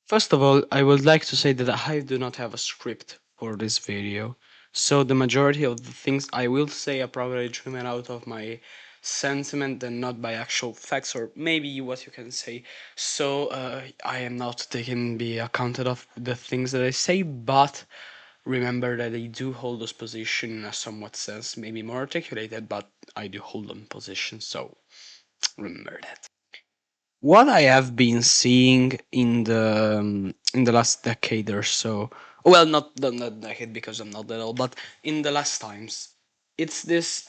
First of all, I would like to say that I do not have a script for this video. So the majority of the things I will say are probably driven out of my sentiment and not by actual facts or maybe what you can say. So I am not taking the account of the things that I say, but remember that I do hold this position in a somewhat sense, maybe more articulated, but I do hold them position, so remember that. What I have been seeing in the last decade or so, well, not the decade because I'm not that old, but in the last times, it's this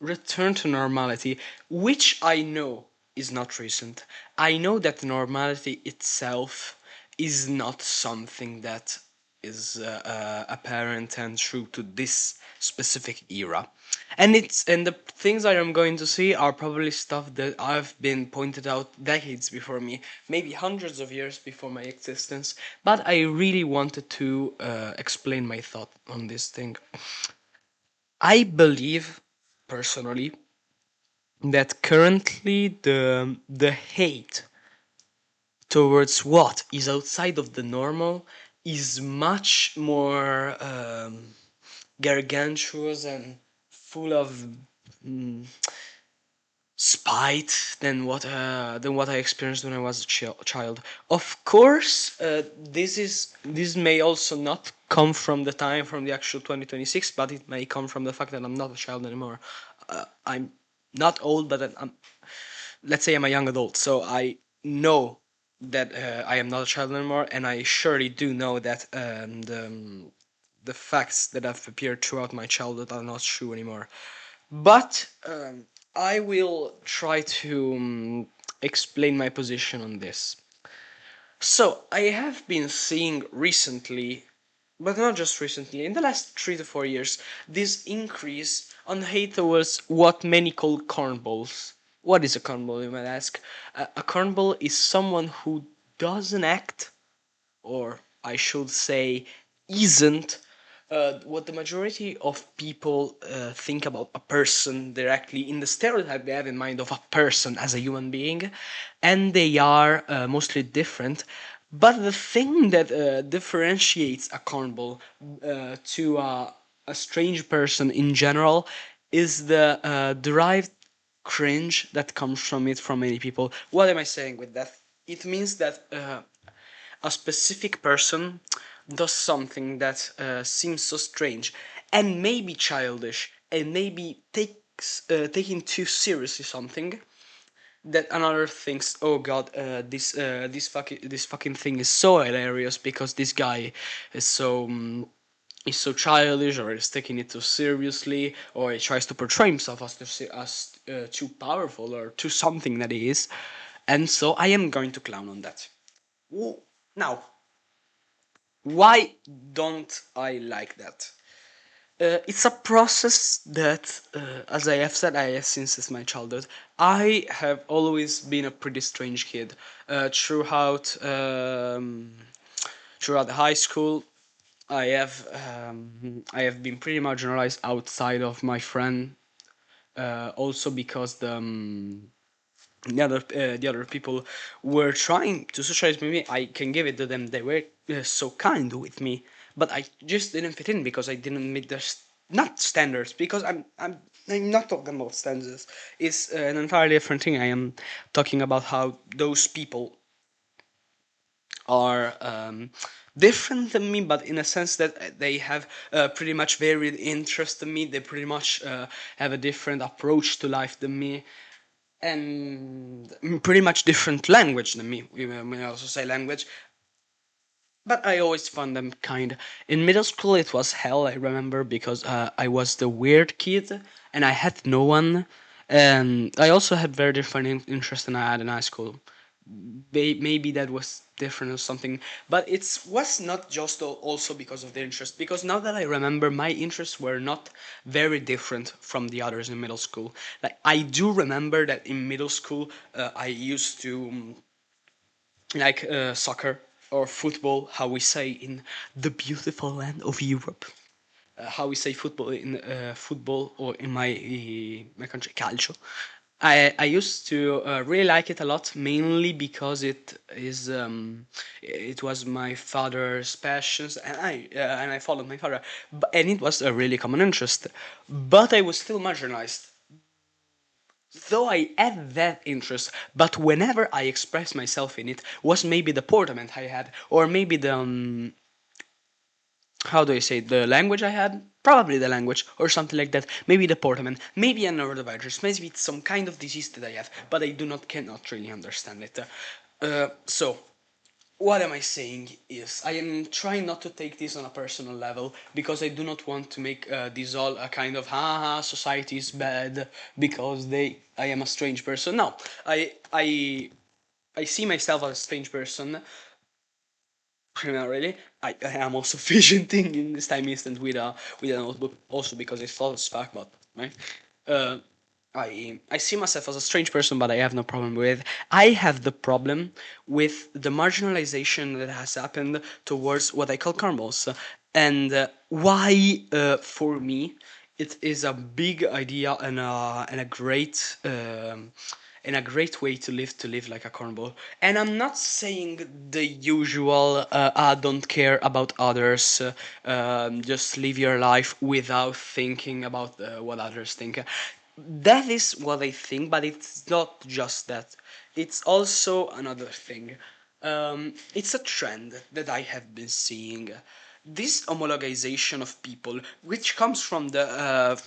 return to normality, which I know is not recent. I know that normality itself is not something that is apparent and true to this specific era. And the things I am going to see are probably stuff that I've been pointed out decades before me, maybe hundreds of years before my existence. But I really wanted to explain my thought on this thing. I believe, personally, that currently the hate towards what is outside of the normal is much more gargantuous and full of mm, spite than what I experienced when I was a child. Of course, this may also not come from the time from the actual 2026, but it may come from the fact that I'm not a child anymore. I'm not old, but let's say I'm a young adult, so I know that I am not a child anymore, and I surely do know that the facts that have appeared throughout my childhood are not true anymore. But I will try to explain my position on this. So, I have been seeing recently, but not just recently, in the last 3 to 4 years, this increase on hate towards what many call cornballs. What is a cornball, you might ask? A cornball is someone who doesn't act, or I should say, isn't what the majority of people think about a person directly in the stereotype they have in mind of a person as a human being, and they are mostly different. But the thing that differentiates a cornball to a strange person in general is the derived cringe that comes from it from many people. What am I saying with that? It means that a specific person does something that seems so strange and maybe childish and maybe taking too seriously something that another thinks, oh god, this fucking thing is so hilarious because this guy is so is so childish, or is taking it too seriously, or he tries to portray himself as too powerful or too something that he is. And so I am going to clown on that. Now, why don't I like that? It's a process that, as I have said, I have since my childhood. I have always been a pretty strange kid. Throughout the high school, I have been pretty marginalized outside of my friend. Also because the other people were trying to socialize with me. I can give it to them. They were so kind with me, but I just didn't fit in because I didn't meet their not standards. Because I'm not talking about standards. It's an entirely different thing. I am talking about how those people are different than me, but in a sense that they have pretty much varied interests than me. They pretty much have a different approach to life than me, and pretty much different language than me. We also say language, but I always found them kind. In middle school, it was hell. I remember because I was the weird kid, and I had no one. And I also had very different interests than I had in high school. Maybe that was different or something, but it was not just also because of the interest. Because now that I remember, my interests were not very different from the others in middle school. Like, I do remember that in middle school, I used to like soccer or football, how we say in the beautiful land of Europe. How we say football in football, or in my country, calcio. I used to really like it a lot, mainly because it was my father's passions, and I followed my father, and it was a really common interest. But I was still marginalized, though I had that interest. But whenever I expressed myself in it, was maybe the portament I had, or maybe the how do I say, the language I had? Probably the language or something like that. Maybe the portament, maybe a neurovirus, maybe it's some kind of disease that I have, but I do not cannot really understand it. So what am I saying is I am trying not to take this on a personal level because I do not want to make this all a kind of haha society is bad because I am a strange person. No, I see myself as a strange person primarily. I am also fidgeting in this time instant with a notebook also because it's thought as fuck, but right. Uh, I see myself as a strange person, but I have no problem with it. I have the problem with the marginalization that has happened towards what I call cornballs, and why for me it is a big idea and a great. And a great way to live like a cornball. And I'm not saying the usual I don't care about others, just live your life without thinking about what others think. That is what I think, but it's not just that. It's also another thing. It's a trend that I have been seeing. This homologization of people, which comes from the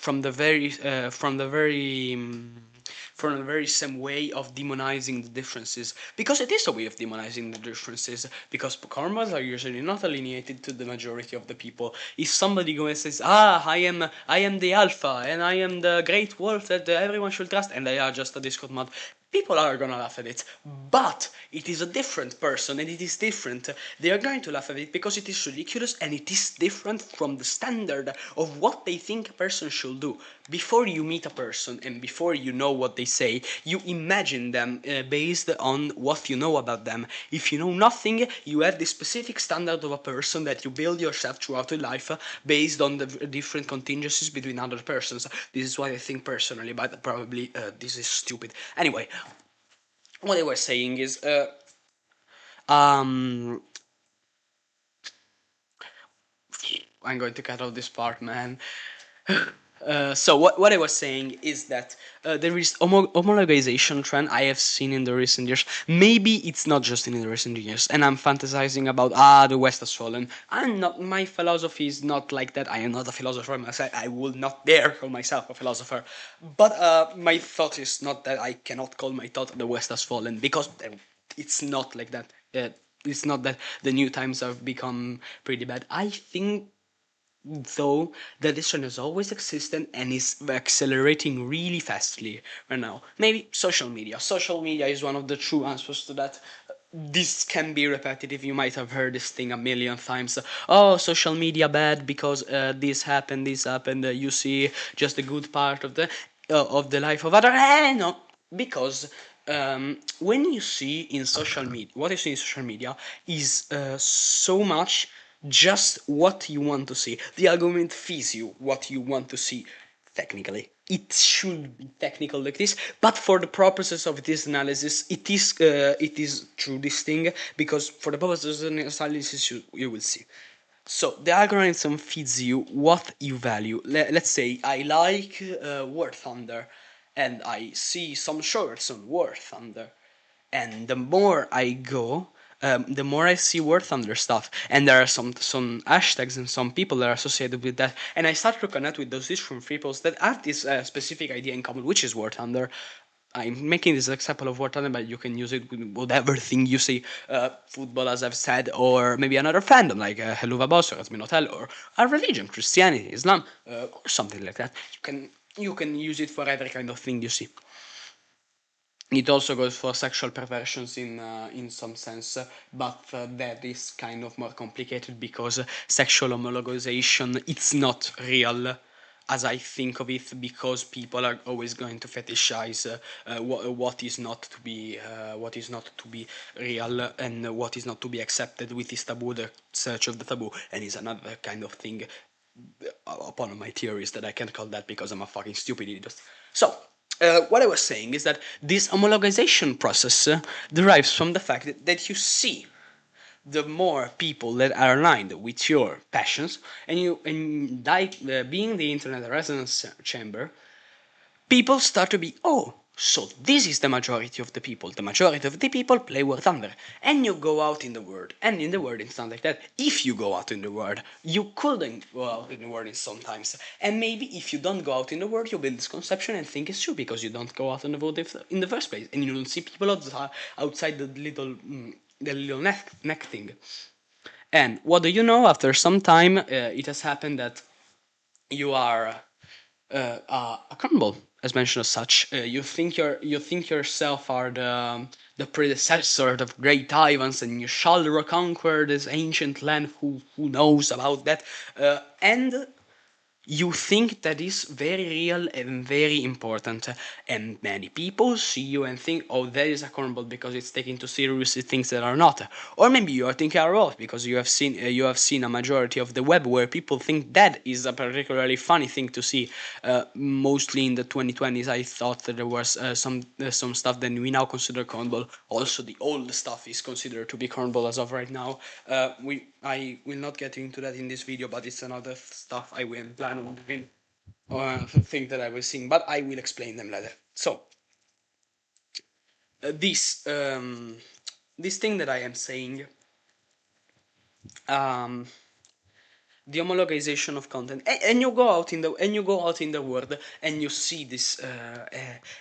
very same way of demonizing the differences, because it is a way of demonizing the differences, because karmas are usually not alienated to the majority of the people. If somebody goes and says, I am the alpha and I am the great wolf that everyone should trust, and they are just a Discord mod, people are gonna laugh at it. But it is a different person and it is different. They are going to laugh at it because it is ridiculous and it is different from the standard of what they think a person should do. Before you meet a person and before you know what they say, you imagine them based on what you know about them. If you know nothing, you have the specific standard of a person that you build yourself throughout your life based on the different contingencies between other persons. This is what I think personally, but probably this is stupid. Anyway, what I was saying is, um, I'm going to cut off this part, man. So what I was saying is that there is homologization trend I have seen in the recent years. Maybe it's not just in the recent years, and I'm fantasizing about the West has fallen. I'm not. My philosophy is not like that. I am not a philosopher myself. I will not dare call myself a philosopher. But my thought is not that I cannot call my thought the West has fallen because it's not like that. It's not that the new times have become pretty bad. I think though that this trend has always existed and is accelerating really fastly right now. Maybe social media. Social media is one of the true answers to that. This can be repetitive. You might have heard this thing a million times. Oh, social media bad because this happened, this happened. You see just the good part of the life of other. No, because when you see in social media, what you see in social media is so much just what you want to see. The algorithm feeds you what you want to see. Technically, it should be technical like this, but for the purposes of this analysis, it is through this thing because for the purposes of this analysis, you will see. So the algorithm feeds you what you value. Let's say I like War Thunder, and I see some shorts on War Thunder, and the more I go, the more I see War Thunder stuff, and there are some hashtags and some people that are associated with that, and I start to connect with those different peoples that have this specific idea in common, which is War Thunder. I'm making this example of War Thunder, but you can use it with whatever thing you see, football, as I've said, or maybe another fandom like Helluva Boss or Asmin Hotel, or a religion, Christianity, Islam, or something like that. You can use it for every kind of thing you see. It also goes for sexual perversions in some sense, but that is kind of more complicated because sexual homologization it's not real as I think of it because people are always going to fetishize what is not to be real and what is not to be accepted with this taboo, the search of the taboo, and is another kind of thing upon my theories that I can't call that because I'm a fucking stupid idiot. So what I was saying is that this homologization process derives from the fact that you see the more people that are aligned with your passions, and being the internet resonance chamber, people start to be, oh, so this is the majority of the people. The majority of the people play War Thunder. And you go out in the world. And in the world, it's not like that. If you go out in the world, you couldn't go out in the world sometimes. And maybe if you don't go out in the world, you build this conception and think it's true because you don't go out in the world in the first place. And you don't see people outside the little neck thing. And what do you know? After some time, it has happened that you are a crumble, as mentioned as such. You think yourself are the predecessor of great Ivans, and you shall reconquer this ancient land. Who knows about that? And you think that is very real and very important, and many people see you and think, oh, that is a cornball because it's taking too seriously things that are not. Or maybe you are thinking are both because you have seen a majority of the web where people think that is a particularly funny thing to see. Mostly in the 2020s, I thought that there was some stuff that we now consider cornball. Also, the old stuff is considered to be cornball as of right now. I will not get into that in this video, but it's another stuff I will plan on doing, or thing that I will sing, but I will explain them later. So, this thing that I am saying, um, the homologization of content, and you go out in the world and you see this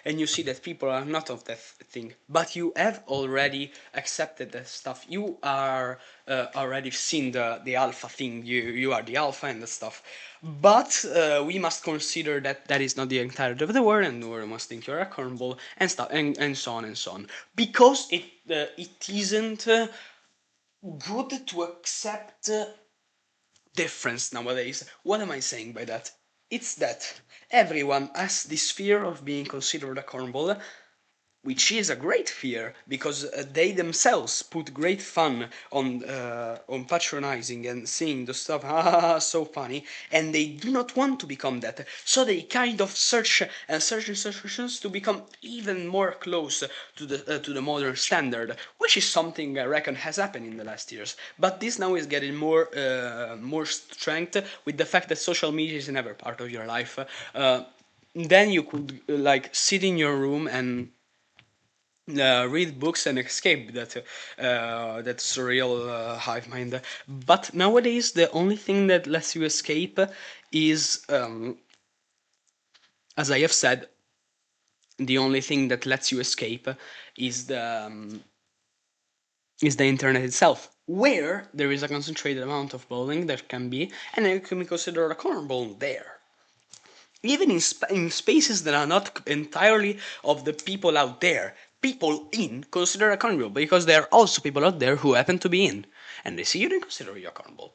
and you see that people are not of that thing, but you have already accepted that stuff. You are already seen the alpha thing. You are the alpha and the stuff, but we must consider that that is not the entirety of the world, and we must think you're a cornball and stuff, and so on and so on, because it isn't good to accept difference nowadays. What am I saying by that? It's that everyone has this fear of being considered a cornball, which is a great fear because they themselves put great fun on patronizing and seeing the stuff so funny, and they do not want to become that, so they kind of search and search to become even more close to the modern standard, which is something I reckon has happened in the last years. But this now is getting more strength with the fact that social media is never part of your life. Then you could like sit in your room and read books and escape that surreal hive mind. But nowadays, the only thing that lets you escape is, as I have said, the only thing that lets you escape is the internet itself, where there is a concentrated amount of bowling that can be, and it can be considered a cornball there. Even in spaces that are not entirely of the people out there, people in consider a cornball because there are also people out there who happen to be in, and they see you and consider you a cornball.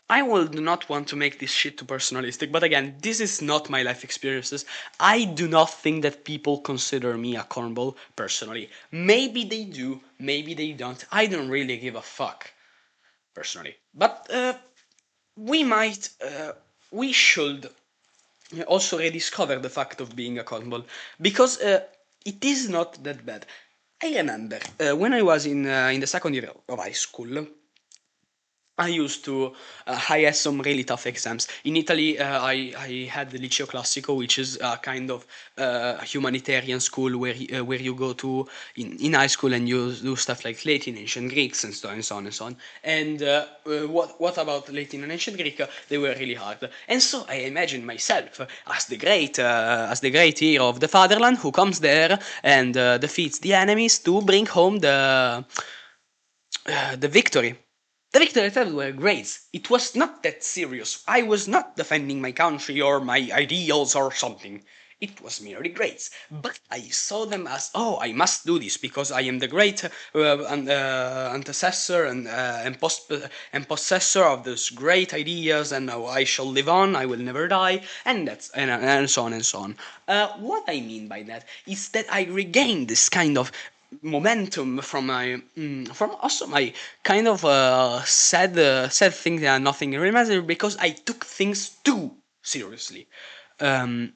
I will not want to make this shit too personalistic, but again, this is not my life experiences. I do not think that people consider me a cornball personally. Maybe they do, maybe they don't. I don't really give a fuck personally, but we should also rediscover the fact of being a cornball because it is not that bad. I remember when I was in the second year of high school, I used to I had some really tough exams. In Italy, I had the Liceo Classico, which is a kind of humanitarian school where you go to in high school and you do stuff like Latin, ancient Greeks, and so on and so on and so on. And what about Latin and ancient Greek? They were really hard. And so I imagined myself as the great hero of the fatherland who comes there and defeats the enemies to bring home the victory. The victory itself were great. It was not that serious. I was not defending my country or my ideals or something. It was merely great. But I saw them as, oh, I must do this because I am the great antecessor and possessor of those great ideas, and now I shall live on. I will never die, and and so on and so on. What I mean by that is that I regained this kind of momentum from also my kind of sad thing that nothing really matters because I took things too seriously. Um,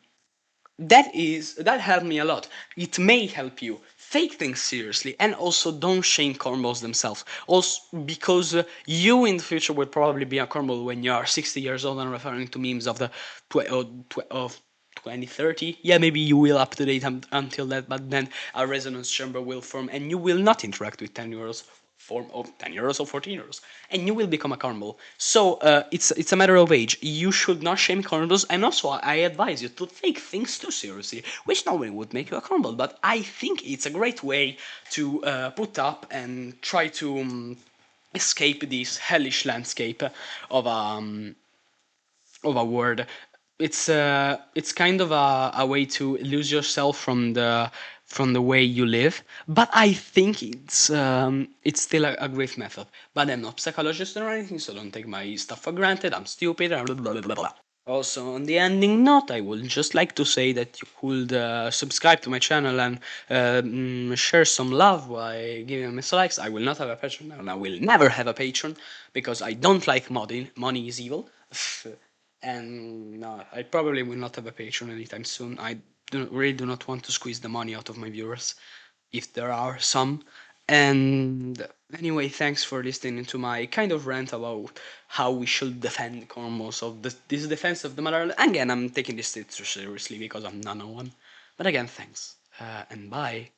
that helped me a lot. It may help you. Take things seriously, and also don't shame cornballs themselves. Also, because you in the future will probably be a cornball when you are 60 years old and referring to memes of the of 2030. Yeah, maybe you will up to date until that, but then a resonance chamber will form, and you will not interact with 10 euros form of 10 euros or 14 euros, and you will become a cornball. So it's a matter of age. You should not shame cornballs, and also I advise you to take things too seriously, which normally would make you a cornball. But I think it's a great way to put up and try to escape this hellish landscape of a word. It's kind of a way to lose yourself from the way you live. But I think it's still a great method. But I'm not a psychologist or anything, so don't take my stuff for granted. I'm stupid. Blah, blah, blah, blah, blah. Also, on the ending note, I would just like to say that you could subscribe to my channel and share some love by giving me some likes. I will not have a patron, and I will never have a patron because I don't like money. Money is evil. And no, I probably will not have a patron anytime soon. Really do not want to squeeze the money out of my viewers, if there are some. And anyway, thanks for listening to my kind of rant about how we should defend Cornwall of this defense of the motherland. Again, I'm taking this too seriously because I'm not one. But again, thanks. And bye.